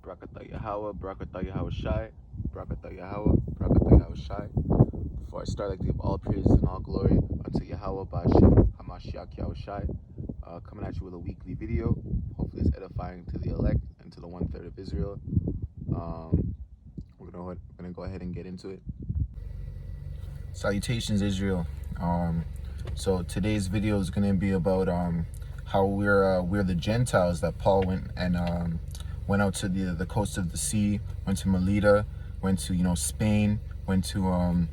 Brakatah Yahweh, Brakatah Yahweh Shai, Brakatah Yahweh, Brakatah Yahweh Shai. Before I start, I'd like to give all praise and all glory unto Yahweh Ba'Shem Hamashiach Yahweh Shai. Coming at you with a weekly video. Hopefully it's edifying to the elect and to the 1/3 of Israel. We're gonna go ahead and get into it. Salutations, Israel. So today's video is gonna be about how we're the Gentiles that Paul went out to the coast of the sea, went to Melita, went to Spain, went to a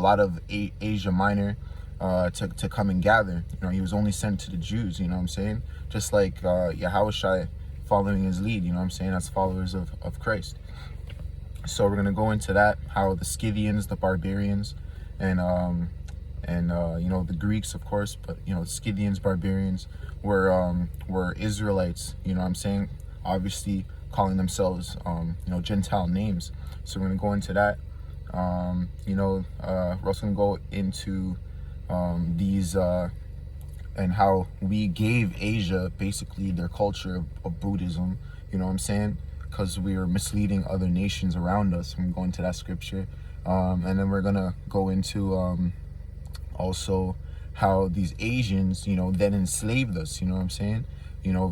lot of Asia Minor to come and gather. He was only sent to the Jews. You know what I'm saying? Just like Yahushua following his lead. You know what I'm saying? As followers of Christ. So we're gonna go into that, how the Scythians, the barbarians, and the Greeks, of course, but Scythians, barbarians were Israelites. You know what I'm saying? Obviously calling themselves Gentile names. So we're gonna go into that. We're also gonna go into these and how we gave Asia basically their culture of Buddhism. You know what I'm saying? Because we are misleading other nations around us. We're going to that scripture, and then we're gonna go into also how these Asians, then enslaved us. You know what I'm saying?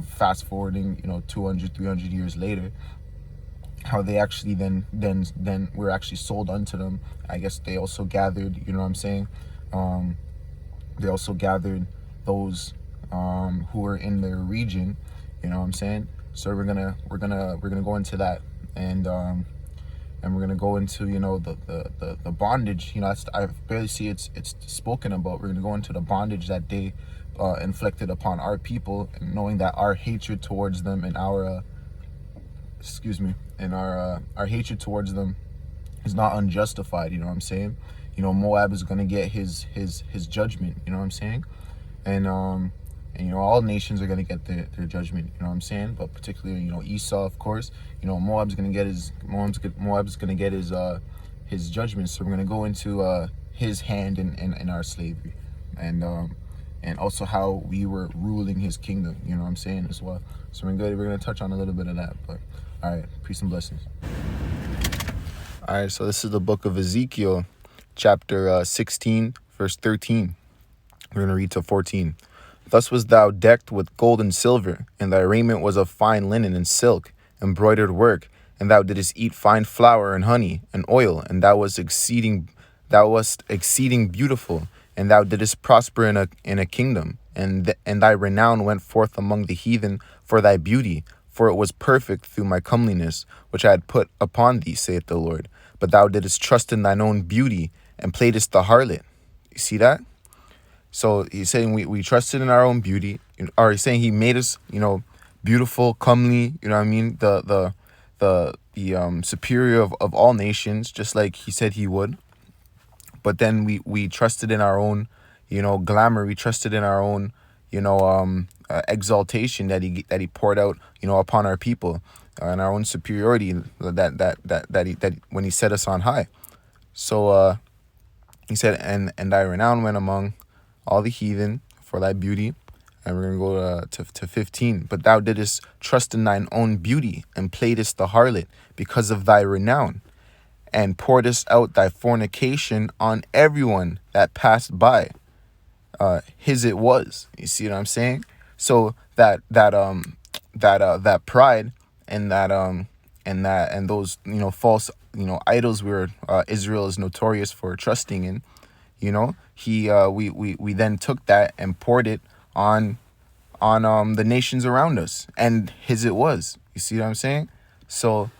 Fast forwarding, 200, 300 years later, how they actually then we're actually sold unto them. I guess they also gathered, you know what I'm saying? They also gathered those who were in their region, you know what I'm saying? So we're gonna go into that, and we're gonna go into the bondage. I barely see it's spoken about. We're gonna go into the bondage that they inflicted upon our people, and knowing that our hatred towards them and our our hatred towards them is not unjustified. You know what I'm saying? Moab is gonna get his judgment. You know what I'm saying? And all nations are gonna get their judgment. You know what I'm saying? But particularly, Esau, of course. Moab's gonna get his his judgment. So we're gonna go into his hand in our slavery, and also how we were ruling his kingdom. You know what I'm saying, as well. So we're gonna touch on a little bit of that. But all right, peace and blessings. All right, so this is the book of Ezekiel, chapter 16, verse 13. We're going to read to 14. Thus was thou decked with gold and silver, and thy raiment was of fine linen and silk, embroidered work, and thou didst eat fine flour and honey and oil, and thou wast exceeding beautiful, and thou didst prosper in a kingdom, and thy renown went forth among the heathen for thy beauty, for it was perfect through my comeliness, which I had put upon thee, saith the Lord. But thou didst trust in thine own beauty, and playedst the harlot. You see that? So he's saying we trusted in our own beauty, or he's saying he made us, beautiful, comely, you know what I mean? The superior of all nations, just like he said he would. But then we trusted in our own, glamour. We trusted in our own, exaltation that he poured out, upon our people, and our own superiority that when he set us on high. So he said, and thy renown went among all the heathen for thy beauty. And we're gonna go to 15. But thou didst trust in thine own beauty, and playedst the harlot because of thy renown, and pouredst out thy fornication on everyone that passed by. His it was. You see what I'm saying? So that pride and those false idols Israel is notorious for trusting in. We then took that and poured it on the nations around us, and his it was. You see what I'm saying? So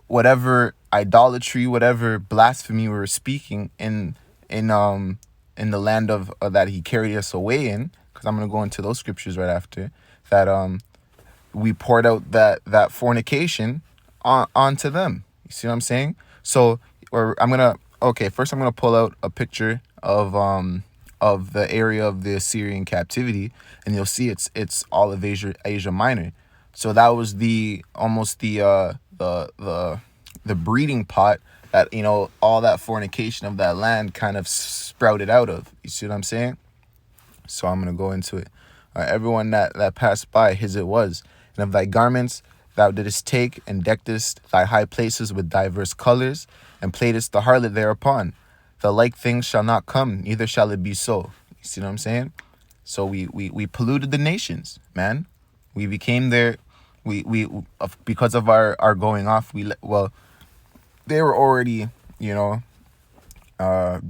whatever idolatry, whatever blasphemy we were speaking in the land of that he carried us away in, because I'm gonna go into those scriptures right after that. We poured out that fornication onto them. You see what I'm saying? So, first I'm gonna pull out a picture of the area of the Assyrian captivity, and you'll see it's all of Asia Minor. So that was almost the breeding pot that all that fornication of that land kind of sprouted out of. You see what I'm saying? So I'm gonna go into it. Everyone that passed by, his it was, and of thy garments Thou didst take and deckedst thy high places with diverse colors, and playedst the harlot thereupon. The like things shall not come, neither shall it be so. You see what I'm saying? So we polluted the nations, man. We became their, because of our going off. They were already, uh,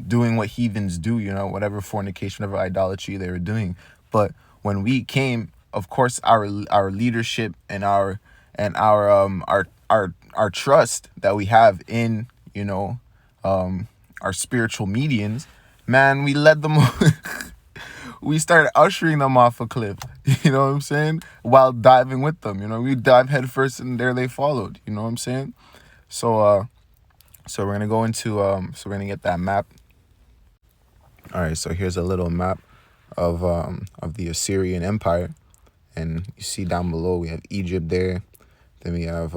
doing what heathens do, whatever fornication, whatever idolatry they were doing. But when we came, of course, our leadership and our trust that we have in our spiritual medians, man, we led them. We started ushering them off a cliff. You know what I'm saying? While diving with them, we dive head first, and there they followed. You know what I'm saying? So we're gonna go into so we're gonna get that map. All right, so here's a little map of the Assyrian Empire, and you see down below we have Egypt there. Then we have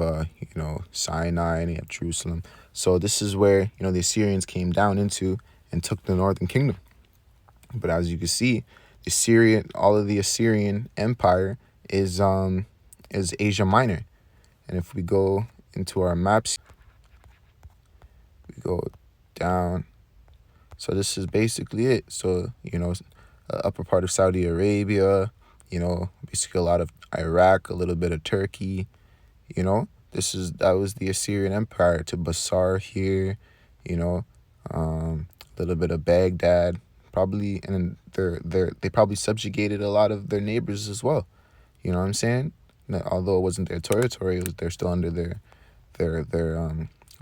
Sinai, and you have Jerusalem. So this is where the Assyrians came down into and took the northern kingdom. But as you can see, all of the Assyrian Empire is Asia Minor. And if we go into our maps, we go down. So this is basically it. So, upper part of Saudi Arabia, basically a lot of Iraq, a little bit of Turkey, that was the Assyrian Empire to Basar here, a little bit of Baghdad, probably, and they probably subjugated a lot of their neighbors as well. You know what I'm saying? Although it wasn't their territory, they're still under their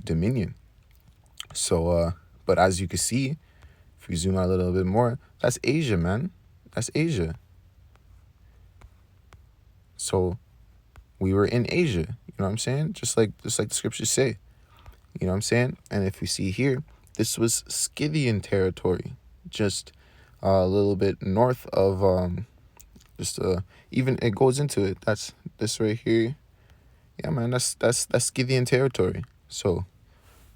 dominion. So, but as you can see, if we zoom out a little bit more, that's Asia, man. That's Asia. So we were in Asia, you know what I'm saying? Just like the scriptures say, you know what I'm saying? And if we see here, this was Scythian territory, just a little bit north of, even it goes into it. That's this right here. Yeah, man, that's Scythian territory. So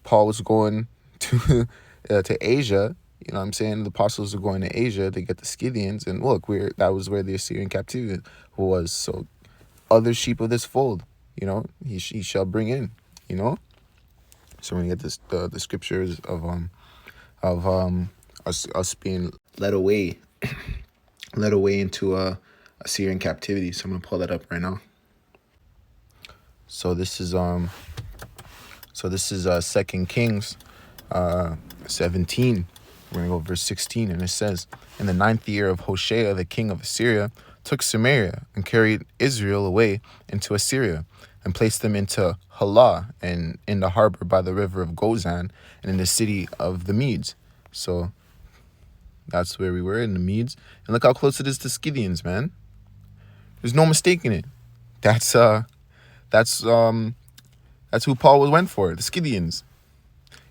Paul was going to Asia. You know what I'm saying? The apostles were going to Asia to get the Scythians, and look, that was where the Assyrian captivity was. So other sheep of this fold, he shall bring in, So when you get the scriptures of us being led away into Assyrian captivity. So I'm gonna pull that up right now. So this is 2 Kings 17. We're going to go verse 16, and it says, "In the 9th year of Hoshea, the king of Assyria, took Samaria and carried Israel away into Assyria, and placed them into Halah, and in the harbor by the river of Gozan, and in the city of the Medes." So that's where we were, in the Medes. And look how close it is to Scythians, man. There's no mistaking it. That's who Paul went for, the Scythians.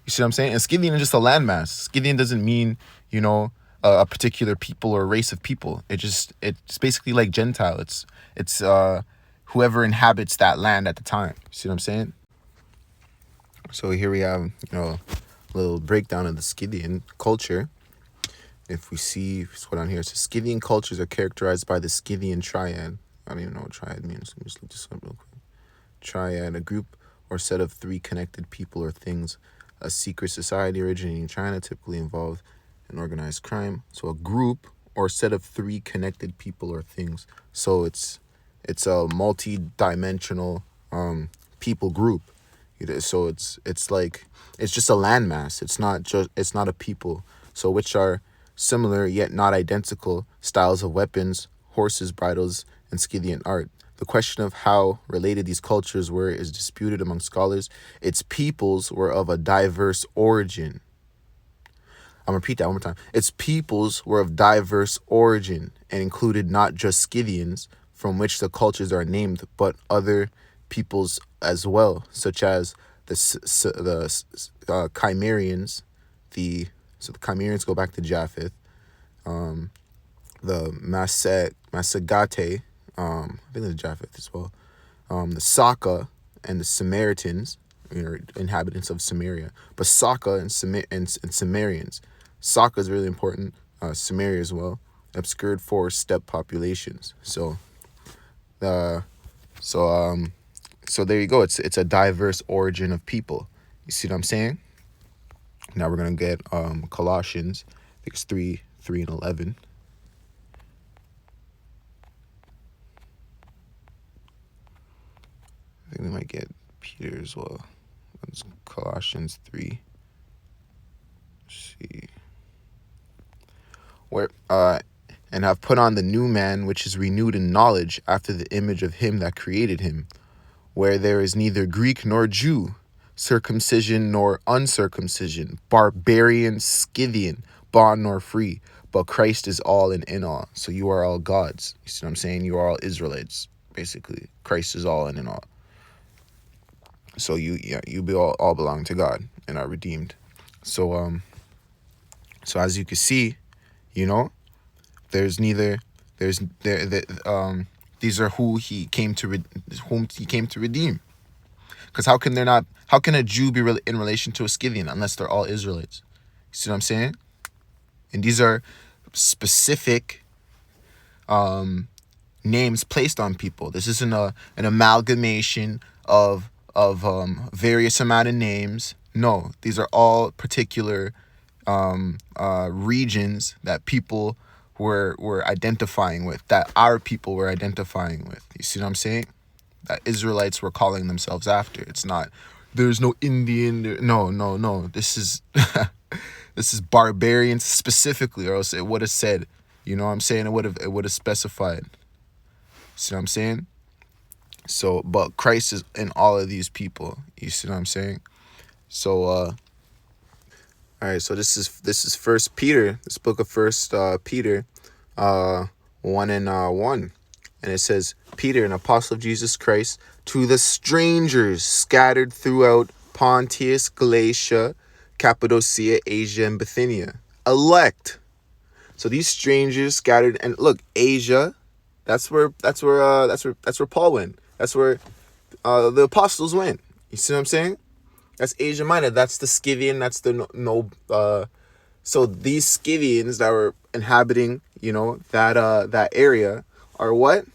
You see what I'm saying? And Scythian is just a landmass. Scythian doesn't mean, a particular people or race of people. It's basically like Gentile. It's whoever inhabits that land at the time. You see what I'm saying? So here we have, a little breakdown of the Scythian culture. If we see what's going on here, so Scythian cultures are characterized by the Scythian triad. I don't even know what triad means. Let me just look this up real quick. Triad, a group or set of three connected people or things. A secret society originating in China, typically involved in organized crime. So a group or set of three connected people or things. So it's a multi-dimensional people group. So it's just a landmass. It's not a people. So which are similar yet not identical styles of weapons, horses, bridles, and Scythian art. The question of how related these cultures were is disputed among scholars. Its peoples were of a diverse origin. I'm going to repeat that one more time. Its peoples were of diverse origin and included not just Scythians, from which the cultures are named, but other peoples as well, such as the Cimmerians. So the Cimmerians go back to Japheth. The Masagate, I think it's Japheth as well. The Saka and the Samaritans, inhabitants of Samaria. But Saka and Cimmerians. Saka is really important. Samaria as well. Obscured forest steppe populations. So So there you go. It's a diverse origin of people. You see what I'm saying? Now we're gonna get Colossians. I think it's 3:3 and 11. I think we might get Peter as well. It's Colossians 3. Let's see. Where and have put on the new man, which is renewed in knowledge after the image of him that created him, where there is neither Greek nor Jew, circumcision nor uncircumcision, barbarian, Scythian, bond nor free, but Christ is all and in all. So you are all gods. You see what I'm saying? You are all Israelites, basically. Christ is all and in all. So you all belong to God and are redeemed. So as you can see, these are whom he came to redeem. Because how can a Jew be in relation to a Scythian unless they're all Israelites? You see what I'm saying? And these are specific names placed on people. This isn't an amalgamation of various amount of names. No, these are all particular regions that people were identifying with, that our people were identifying with. You see what I'm saying? That Israelites were calling themselves after. It's not, there's no Indian. No. This is this is barbarians specifically, or else it would have said, you know what I'm saying? It would have specified. See what I'm saying? So, but Christ is in all of these people. You see what I'm saying? So, all right. So this is First Peter. This book of First Peter, 1:1, and it says, Peter, an apostle of Jesus Christ, to the strangers scattered throughout Pontus, Galatia, Cappadocia, Asia, and Bithynia, elect. So these strangers scattered, and look, Asia, that's where Paul went. That's where the apostles went. You see what I'm saying? That's Asia Minor. That's the Scythian. That's the so these Scythians that were inhabiting, that area are what?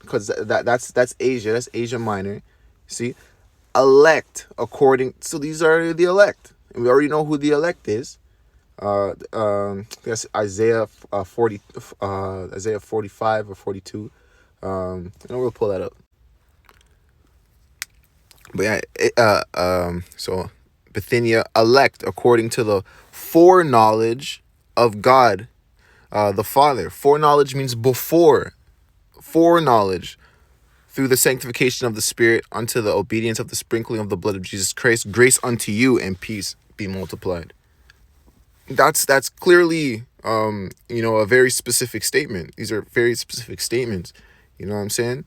Because that's Asia. That's Asia Minor. See, elect according. So these are the elect, and we already know who the elect is. That's Isaiah 45 or 42. We'll pull that up. But yeah, so Bithynia, elect according to the foreknowledge of God, the Father. Foreknowledge means before. Foreknowledge, through the sanctification of the Spirit, unto the obedience of the sprinkling of the blood of Jesus Christ, grace unto you and peace be multiplied. That's clearly a very specific statement. These are very specific statements. You know what I'm saying?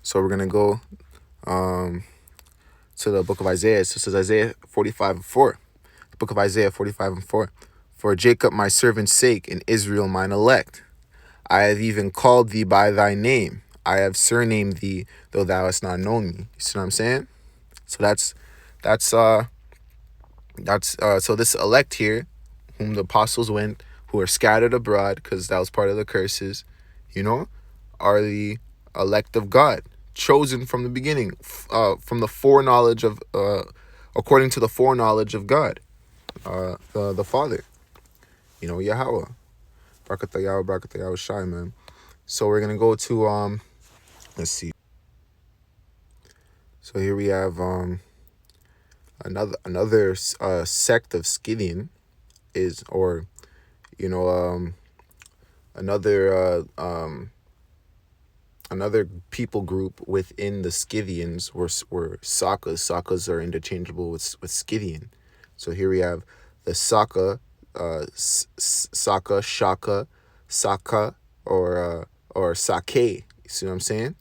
So we're gonna go to the book of Isaiah. So it says Isaiah 45:4. The book of Isaiah 45:4. For Jacob my servant's sake, and Israel mine elect, I have even called thee by thy name. I have surnamed thee, though thou hast not known me. You see what I'm saying? So so this elect here, whom the apostles went, who are scattered abroad, because that was part of the curses, are the elect of God, chosen from the beginning, from the foreknowledge of, according to the foreknowledge of God, the Father, Yahweh. Barakatayahu Shai, man. So we're gonna go to let's see. So here we have another sect of Scythian is, or another people group within the Scythians were Sakas. Sakas are interchangeable with Scythian. So here we have the Saka, Saka, Shaka, Saka, or Sake. You see what I'm saying?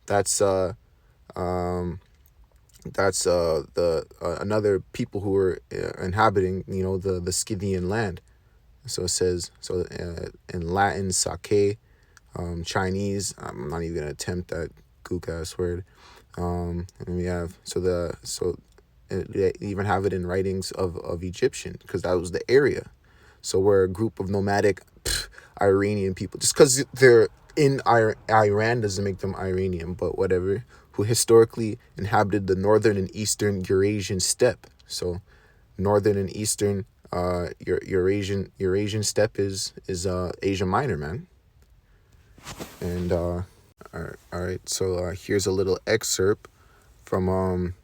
That's the another people who were inhabiting the Scythian land. So it says, in Latin, Sake, Chinese, I'm not even gonna attempt that gook ass word. And we have they even have it in writings of Egyptian, because that was the area. So we're a group of nomadic Iranian people. Just because they're in Iran doesn't make them Iranian, but whatever. who historically inhabited the northern and eastern Eurasian steppe. So northern and eastern Eurasian steppe is Asia Minor, man. And all right. So here's a little excerpt from I'm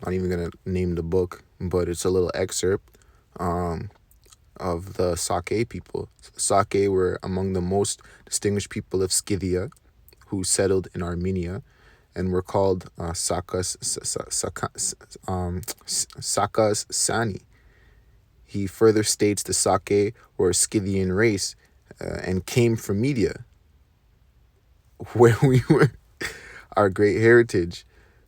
not even gonna name the book, but it's a little excerpt of the Sake people. Sake were among the most distinguished people of Scythia, who settled in Armenia, and were called Sakas Sani. He further states the Sake were a Scythian race and came from Media, where we were our great heritage.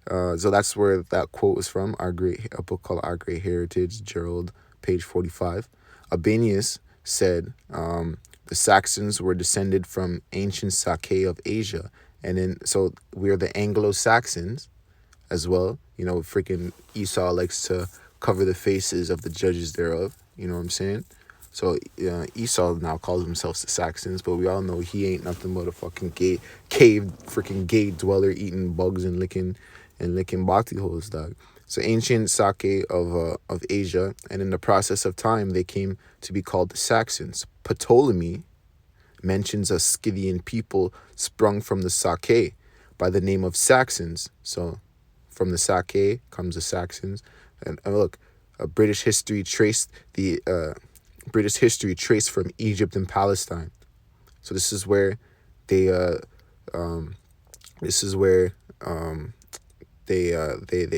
So that's where that quote was from. A book called Our Great Heritage, Gerald, page 45. Albanius said the Saxons were descended from ancient Sake of Asia, and so we're the Anglo-Saxons as well. You know, freaking Esau likes to cover the faces of the judges thereof. You know what I'm saying? So Esau now calls himself the Saxons, but we all know he ain't nothing but a fucking freaking cave dweller eating bugs and licking bhakti holes, dog. So ancient Sake of Asia, and in the process of time, they came to be called the Saxons. Ptolemy mentions a Scythian people sprung from the Sake by the name of Saxons. So from the Sake comes the Saxons. And look, British history traced from Egypt and Palestine. So this is where they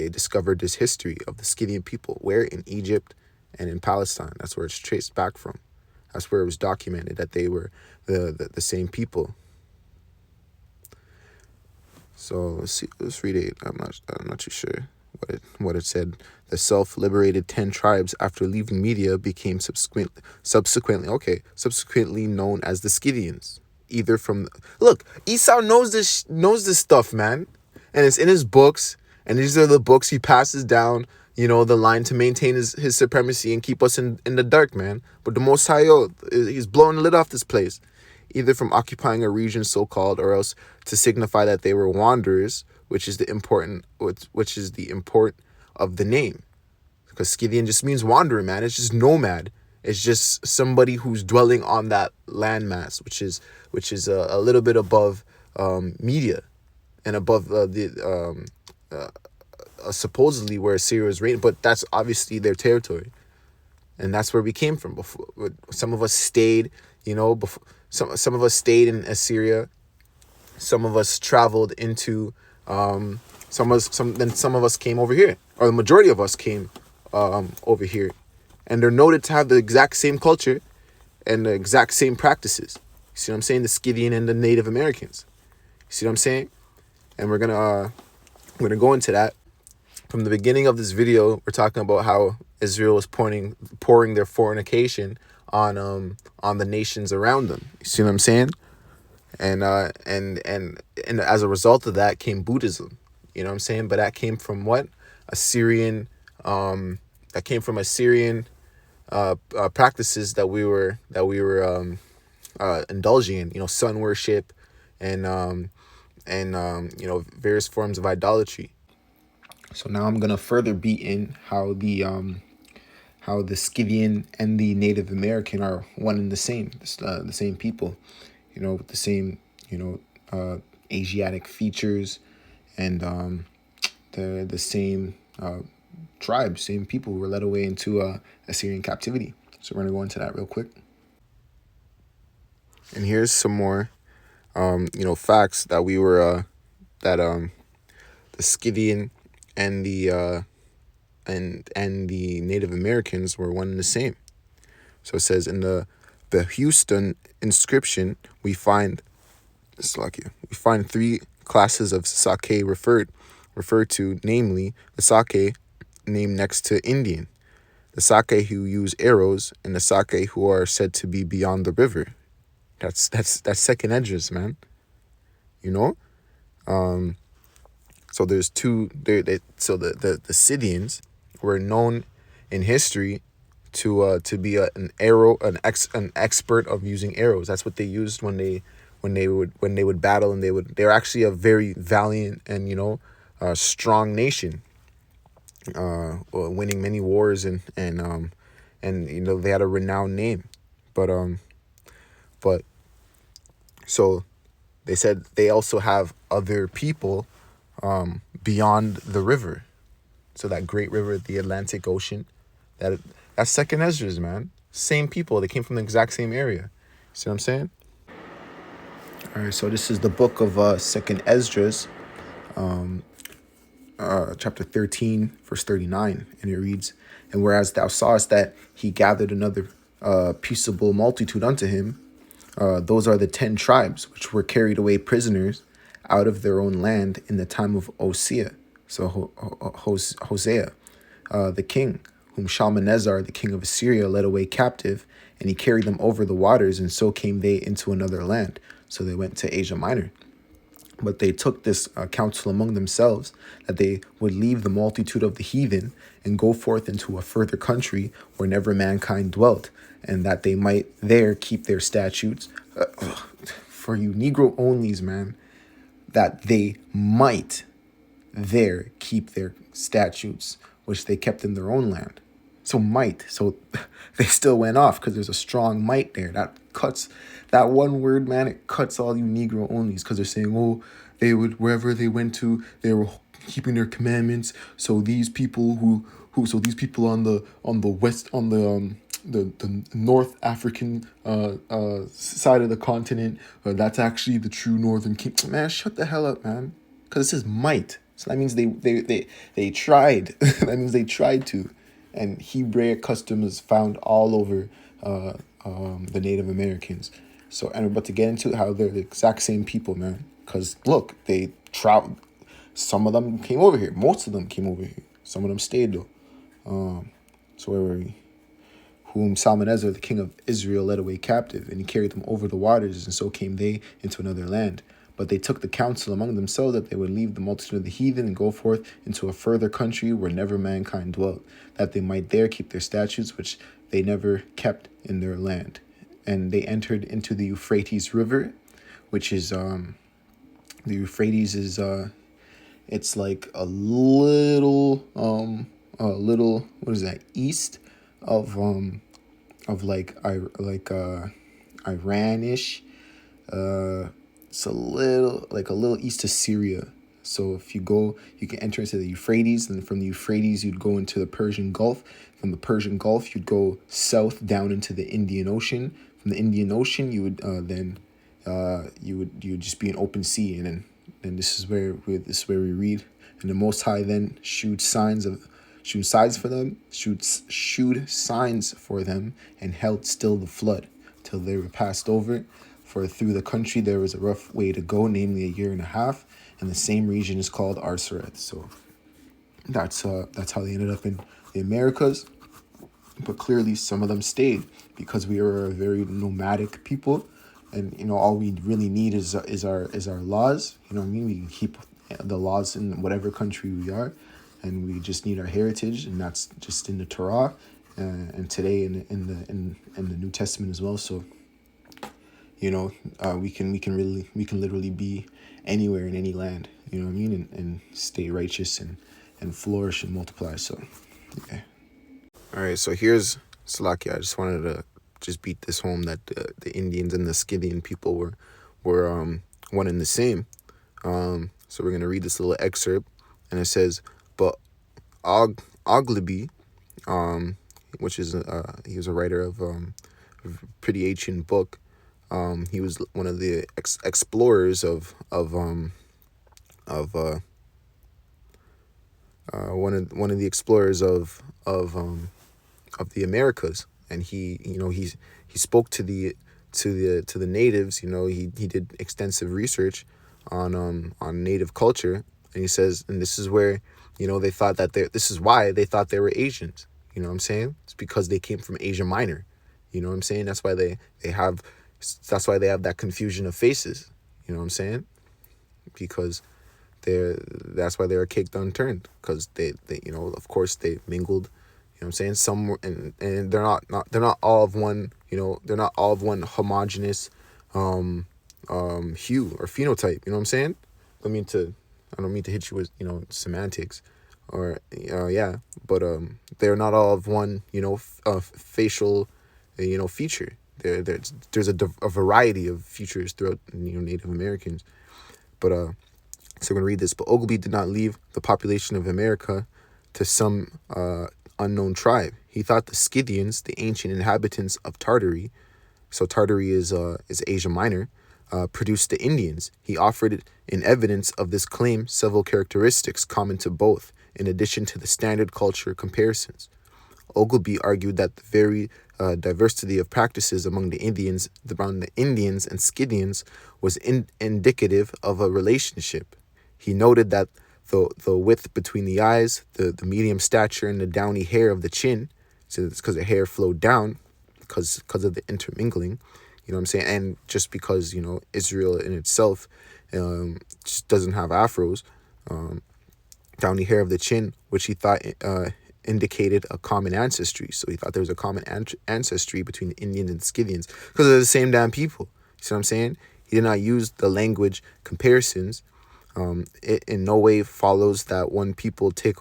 discovered this history of the Scythian people, where in Egypt and in Palestine. That's where it's traced back from. That's where it was documented that they were the same people. So let's read it. I'm not too sure what it said. The self-liberated 10 tribes after leaving Media became subsequently known as the Scythians. Either from Esau knows this stuff, man, and it's in his books, and these are the books he passes down, you know, the line to maintain his supremacy and keep us in the dark, man. But the Most High, he's blowing the lid off this place, either from occupying a region so-called, or else to signify that they were wanderers, which is the import of the name. Because Scythian just means wanderer, man. It's just nomad. It's just somebody who's dwelling on that landmass, which is a little bit above Media, and above supposedly where Assyria was reigning, but that's obviously their territory, and that's where we came from. Before, some of us stayed, you know, before some of us stayed in Assyria, some of us traveled into then some of us came over here, or the majority of us came over here, and they're noted to have the exact same culture and the exact same practices. You see what I'm saying? The Scythian and the Native Americans. You see what I'm saying? And we're gonna go into that. From the beginning of this video, we're talking about how Israel was pouring their fornication on the nations around them. You see what I'm saying? And as a result of that came Buddhism. You know what I'm saying? But that came from what? Assyrian practices that we were indulging in. You know, sun worship and you know, various forms of idolatry. So now I'm gonna further beat in how the Scythian and the Native American are one and the same people, you know, with the same, you know, Asiatic features, and the same tribe, same people who were led away into Assyrian captivity. So we're gonna go into that real quick. And here's some more you know, facts that we were the Scythian and the Native Americans were one and the same. So it says in the Houston inscription, we find three classes of Sake referred to, namely the Sake named next to Indian, the Sake who use arrows, and the Sake who are said to be beyond the river. That's second address, man. You know, so there's two. So the Scythians were known in history to be an expert of using arrows. That's what they used when they would battle, and they were actually a very valiant and, you know, strong nation, winning many wars, and they had a renowned name. But but so they said they also have other people beyond the river. So that great river, the Atlantic Ocean, that's second Esdras, man. Same people. They came from the exact same area. See what I'm saying? All right. So this is the book of second Esdras, chapter 13, verse 39, and it reads, "And whereas thou sawest that he gathered another peaceable multitude unto him, those are the 10 tribes which were carried away prisoners out of their own land in the time of Hosea." So Hosea, the king, whom Shalmaneser, the king of Assyria, led away captive, and he carried them over the waters, and so came they into another land. So they went to Asia Minor. But they took this counsel among themselves, that they would leave the multitude of the heathen and go forth into a further country where never mankind dwelt, and that they might there keep their statutes. For you Negro onlys, man, that they might there keep their statutes, which they kept in their own land. So might. So they still went off because there's a strong might there. That cuts, that one word, man, it cuts all you Negro onlys, because they're saying, oh, they would, wherever they went to, they were keeping their commandments. So these people so these people on the west, on the North African side of the continent, that's actually the true Northern King. Man, shut the hell up, man. Because this is might. So that means they tried. That means they tried to. And Hebraic customs found all over the Native Americans. So, and we're about to get into how they're the exact same people, man. Because look, they traveled. Some of them came over here. Most of them came over here. Some of them stayed though. So where were we? Whom Shalmaneser, the king of Israel, led away captive, and he carried them over the waters, and so came they into another land. But they took the counsel among themselves that they would leave the multitude of the heathen and go forth into a further country where never mankind dwelt, that they might there keep their statutes, which they never kept in their land. And they entered into the Euphrates River, which is the Euphrates is it's like a little what is that, east of Iranish. It's a little east of Syria. So if you go, you can enter into the Euphrates, and from the Euphrates you'd go into the Persian Gulf. From the Persian Gulf you'd go south down into the Indian Ocean. From the Indian Ocean you would you would just be an open sea, and then this is where we read, and the Most High then shewed signs for them, and held still the flood till they were passed over. For through the country there was a rough way to go, namely a year and a half, and the same region is called Arsareth. So that's how they ended up in the Americas. But clearly some of them stayed because we are a very nomadic people, and all we really need is our laws. You know what I mean? We can keep the laws in whatever country we are, and we just need our heritage, and that's just in the Torah, and today in the New Testament as well. So we can literally be anywhere in any land, you know what I mean, and stay righteous and flourish and multiply. So yeah. All right, so here's Salakia. I just wanted to just beat this home that the Indians and the Scythian people were one and the same. So we're gonna read this little excerpt, and it says, "But Ogilby, which is he was a writer of a pretty ancient book. He was one of the explorers of one of the explorers of the Americas, and he spoke to the natives. He did extensive research on native culture, and he says, and this is where they thought that this is why they thought they were Asians. You know what I'm saying? It's because they came from Asia Minor. You know what I'm saying? That's why they have that confusion of faces. You know what I'm saying? Because that's why they were caked unturned, because they of course they mingled. You know what I'm saying? Some, and they're not all of one. They're not all of one homogeneous hue or phenotype. You know what I'm saying? I don't mean to hit you with, semantics, or yeah, but they're not all of one, facial, feature. There's a variety of features throughout, Native Americans. But so I'm gonna read this. But Ogleby did not leave the population of America to some unknown tribe. He thought the Scythians, the ancient inhabitants of Tartary, so Tartary is Asia Minor, produced the Indians. He offered in evidence of this claim several characteristics common to both, in addition to the standard culture comparisons. Ogleby argued that the very diversity of practices among the Indians and Scythians was indicative of a relationship. He noted that the width between the eyes, the medium stature, and the downy hair of the chin, so it's because the hair flowed down because of the intermingling, you know what I'm saying? And just because, Israel in itself just doesn't have afros, downy hair of the chin, which he thought indicated a common ancestry. So he thought there was a common ancestry between the Indians and Scythians because they're the same damn people. You see what I'm saying? He did not use the language comparisons. It in no way follows that one people take,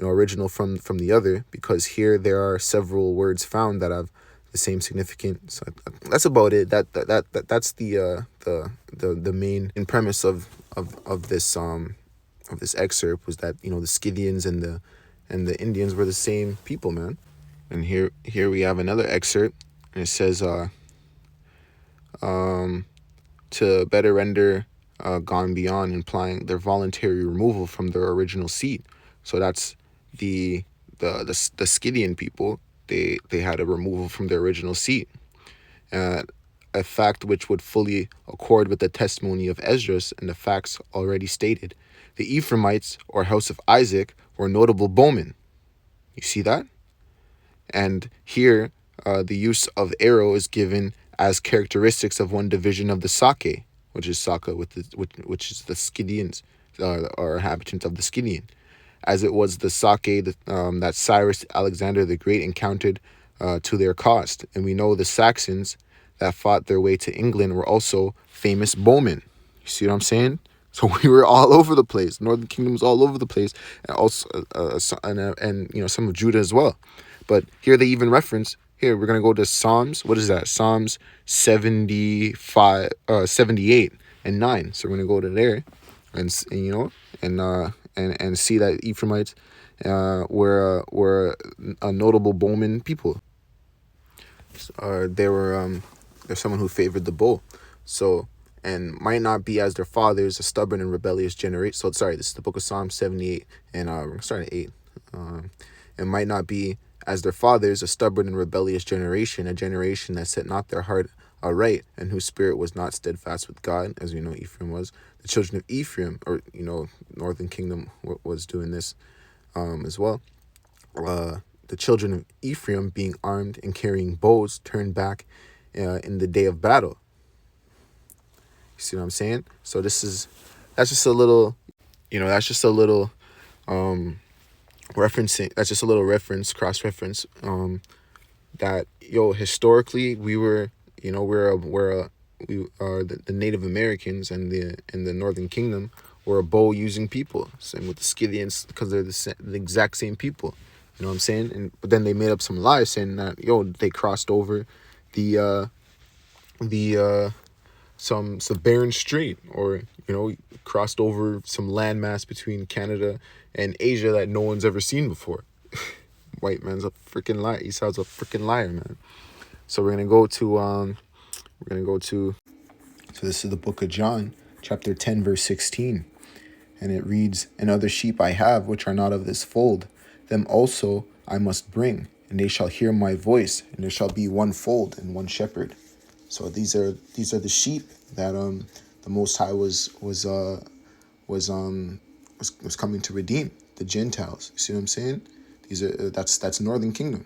original from the other, because here there are several words found that have the same significance. So that's about it. That's the main premise of this excerpt, was that the Scythians and the Indians were the same people, man. And here we have another excerpt, and it says to better render gone beyond, implying their voluntary removal from their original seat. So that's the Scythian people. They had a removal from their original seat, a fact which would fully accord with the testimony of Esdras and the facts already stated. The Ephraimites, or house of Isaac, were notable bowmen. You see that? And here, the use of arrow is given as characteristics of one division of the Sake, which is Saka, which is the Scythians, or inhabitants of the Scythian, as it was the Sake that Cyrus Alexander the Great encountered to their cost. And we know the Saxons that fought their way to England were also famous bowmen. You see what I'm saying? So we were all over the place. Northern Kingdom was all over the place, and also and some of Judah as well. But here they even reference. Here we're gonna go to Psalms. What is that? Psalms 75, 78 and 9. So we're gonna go to there, and see that Ephraimites were a notable bowman people. They're someone who favored the bow. So, and might not be as their fathers, a stubborn and rebellious generation. So sorry, this is the book of Psalm 78, and we're gonna start at 8. And might not be as their fathers, a stubborn and rebellious generation, a generation that set not their heart aright, and whose spirit was not steadfast with God, as we know Ephraim was. The children of Ephraim, or Northern Kingdom was doing this as well. The children of Ephraim, being armed and carrying bows, turned back in the day of battle. You see what I'm saying? So that's just a little referencing. That's just a little cross-reference. That historically we were, we are the Native Americans and the Northern Kingdom were a bow using people. Same with the Scythians, because they're the exact same people. You know what I'm saying? But then they made up some lies saying that they crossed over the some Bering Strait, or crossed over some landmass between Canada and Asia that no one's ever seen before. White man's a freaking liar. Esau's a freaking liar, man. So we're gonna go to so this is the book of John, chapter 10, verse 16, and it reads, "And other sheep I have which are not of this fold, them also I must bring, and they shall hear my voice, and there shall be one fold and one shepherd." So these are the sheep that the Most High was coming to redeem, the Gentiles. You see what I'm saying? These are that's Northern Kingdom,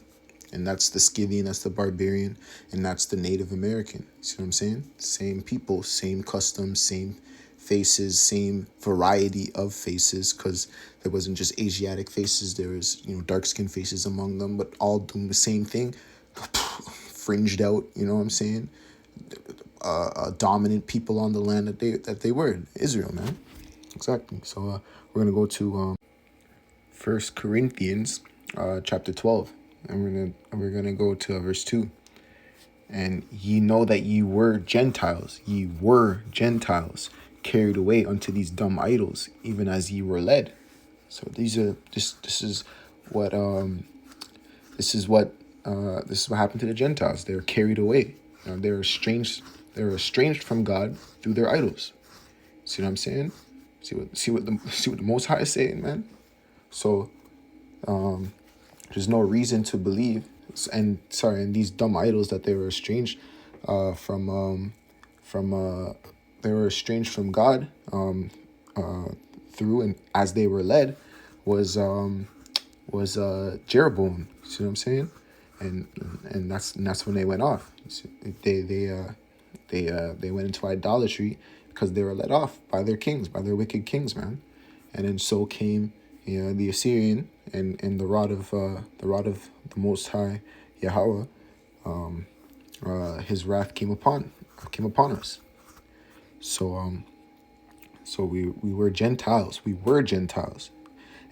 and that's the Scythian, that's the barbarian, and that's the Native American. You see what I'm saying? Same people, same customs, same faces, same variety of faces, because there wasn't just Asiatic faces. There was dark skinned faces among them, but all doing the same thing, fringed out. You know what I'm saying? Dominant people on the land that they were, Israel, man. Exactly. So we're gonna go to First Corinthians, chapter 12, and we're gonna go to verse 2. And ye know that ye were Gentiles, carried away unto these dumb idols, even as ye were led. So these are this is what this is what happened to the Gentiles. They're carried away. They're estranged. They're estranged from God through their idols. See what I'm saying? See what the Most High is saying, man. So there's no reason to believe, and these dumb idols that they were estranged from they were estranged from God through, and as they were led was Jeroboam. See what I'm saying? And that's when they went off. They went into idolatry because they were led off by their kings, by their wicked kings, man. And then so came the Assyrian and the rod of the Most High Yahweh. His wrath came upon us. So we were Gentiles. We were Gentiles.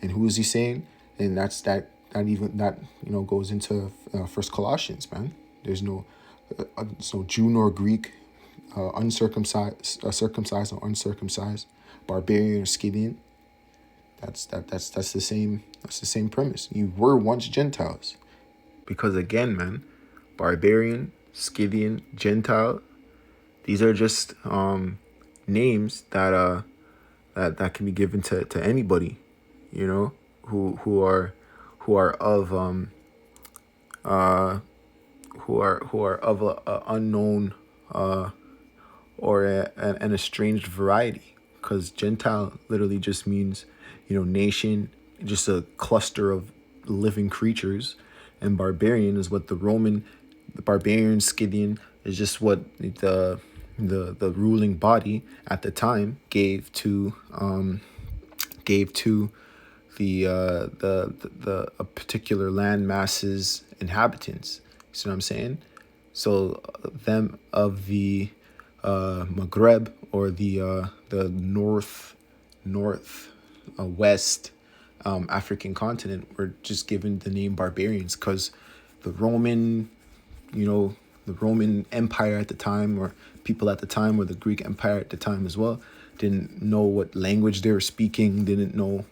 And who is he saying? And that goes into First Colossians, man. There's no Jew nor Greek, uncircumcised, circumcised or uncircumcised, barbarian or Scythian. That's the same. That's the same premise. You were once Gentiles. Because again, man, barbarian, Scythian, Gentile. These are just names that that can be given to anybody, who are of a unknown or an estranged variety, because Gentile literally just means nation, just a cluster of living creatures, and barbarian is what the barbarian, Scythian is just what the ruling body at the time gave to the a particular land mass's inhabitants. You see what I'm saying? So them of the Maghreb, or the west African continent, were just given the name barbarians because the Roman Empire at the time, or people at the time, or the Greek Empire at the time as well, didn't know what language they were speaking, didn't know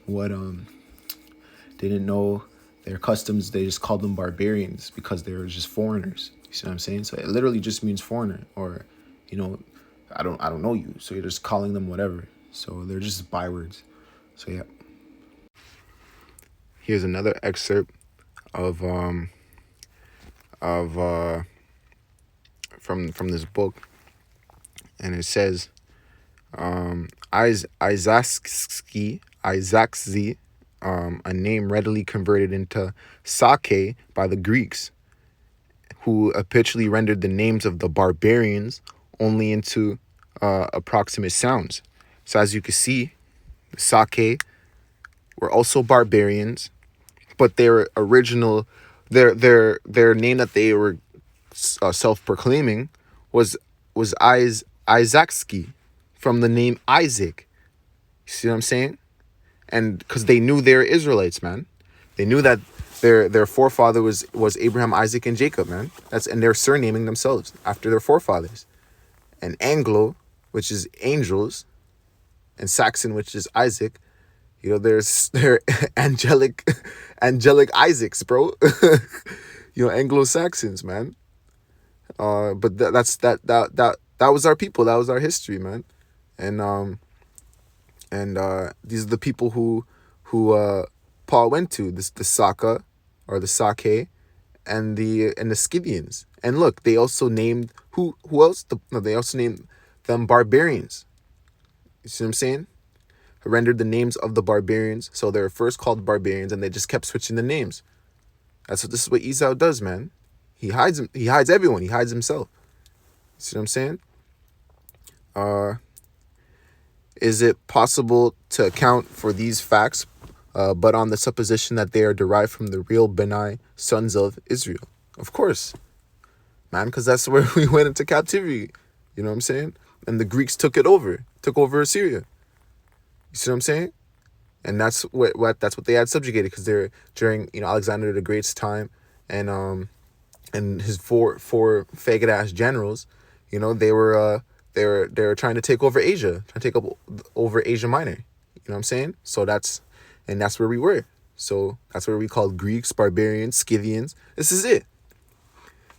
their customs. They just called them barbarians because they were just foreigners. You see what I'm saying? So it literally just means foreigner, or I don't know you, so you're just calling them whatever. So they're just bywords. So yeah. Here's another excerpt of from this book, and it says, Isaaczi, a name readily converted into Sake by the Greeks, who habitually rendered the names of the barbarians only into approximate sounds. So as you can see, the Sake were also barbarians, but their original, their name that they were self-proclaiming was Isaacski, from the name Isaac. You see what I'm saying? And because they knew they're Israelites, man. They knew that their forefather was Abraham, Isaac, and Jacob, man. And they're surnaming themselves after their forefathers. And Anglo, which is angels, and Saxon, which is Isaac. They're angelic Isaacs, bro. Anglo-Saxons, man. But that was our people. That was our history, man. And these are the people who Paul went to, the Saka, or the Sake, and the Scythians. And look, they also named who else? They also named them barbarians. You see what I'm saying? Rendered the names of the barbarians. So they were first called barbarians, and they just kept switching the names. This is what Esau does, man. He hides everyone. He hides himself. You see what I'm saying? Is it possible to account for these facts, but on the supposition that they are derived from the real Benai sons of Israel? Of course, man, because that's where we went into captivity. You know what I'm saying? And the Greeks took over Assyria. You see what I'm saying? And that's what they had subjugated, because they're during, Alexander the Great's time, and his four faggot ass generals, they were trying to take over Asia, trying to take over Asia Minor. You know what I'm saying? So that's where we were. So that's where we called Greeks, barbarians, Scythians. This is it.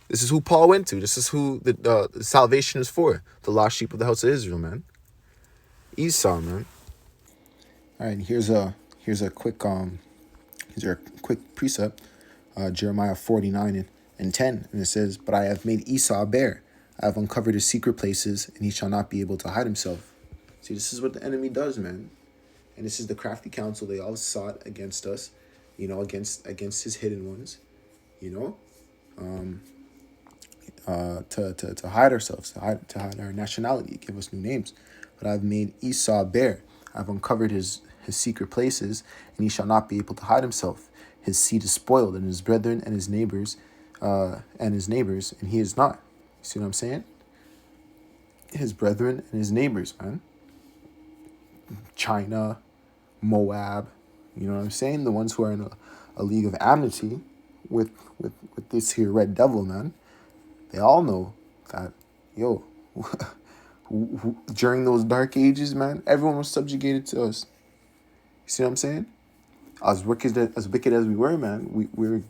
This is who Paul went to. This is who the salvation is for. The lost sheep of the house of Israel, man. Esau, man. All right, here's a quick precept, Jeremiah 49:10, and it says, "But I have made Esau a bear. I have uncovered his secret places, and he shall not be able to hide himself." See, this is what the enemy does, man, and this is the crafty counsel they all sought against us, against his hidden ones, to hide ourselves, to hide our nationality, give us new names. But I've made Esau bare. I've uncovered his secret places, and he shall not be able to hide himself. His seed is spoiled, and his brethren and his neighbors, and he is not. You see what I'm saying? His brethren and his neighbors, man. China, Moab, you know what I'm saying? The ones who are in a league of amity with this here red devil, man. They all know that, during those dark ages, man, everyone was subjugated to us. You see what I'm saying? As wicked as we were, man, we were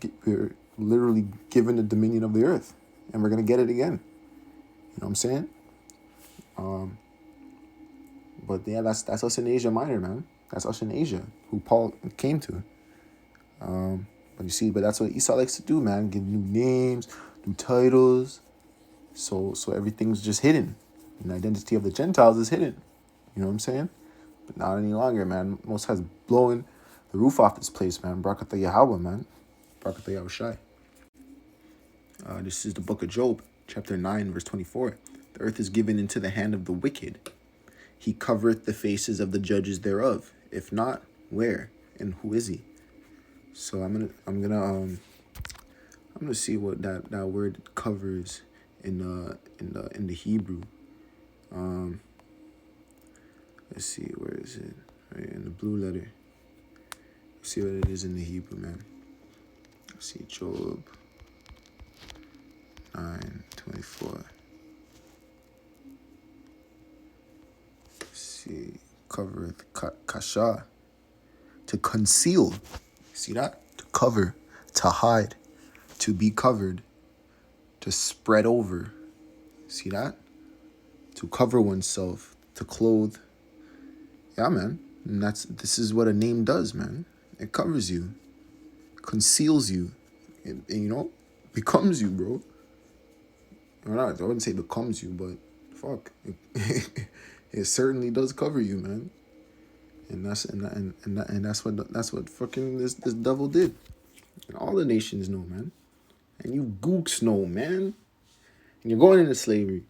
literally given the dominion of the earth, and we're gonna get it again. You know what I'm saying? But yeah, that's us in Asia Minor, man. That's us in Asia, who Paul came to. But that's what Esau likes to do, man. Give new names, new titles. So everything's just hidden. And the identity of the Gentiles is hidden. You know what I'm saying? But not any longer, man. Most High's blowing the roof off this place, man. Barakatah Yahweh, man. Barakatah Yahushai. This is the book of Job, chapter 9, verse 24. The earth is given into the hand of the wicked. He covereth the faces of the judges thereof. If not, where and who is he? So I'm gonna see what that word covers in the Hebrew. Let's see, where is it? Right in the blue letter. Let's see what it is in the Hebrew, man. Let's see, Job 9:24. See, covereth kasha, to conceal. See that? To cover, to hide, to be covered, to spread over. See that? To cover oneself, to clothe. Yeah, man. And this is what a name does, man. It covers you, conceals you, and becomes you, bro. Or not, I wouldn't say becomes you, but fuck, it certainly does cover you, man. And that's what fucking this devil did. And all the nations know, man. And you gooks know, man. And you're going into slavery.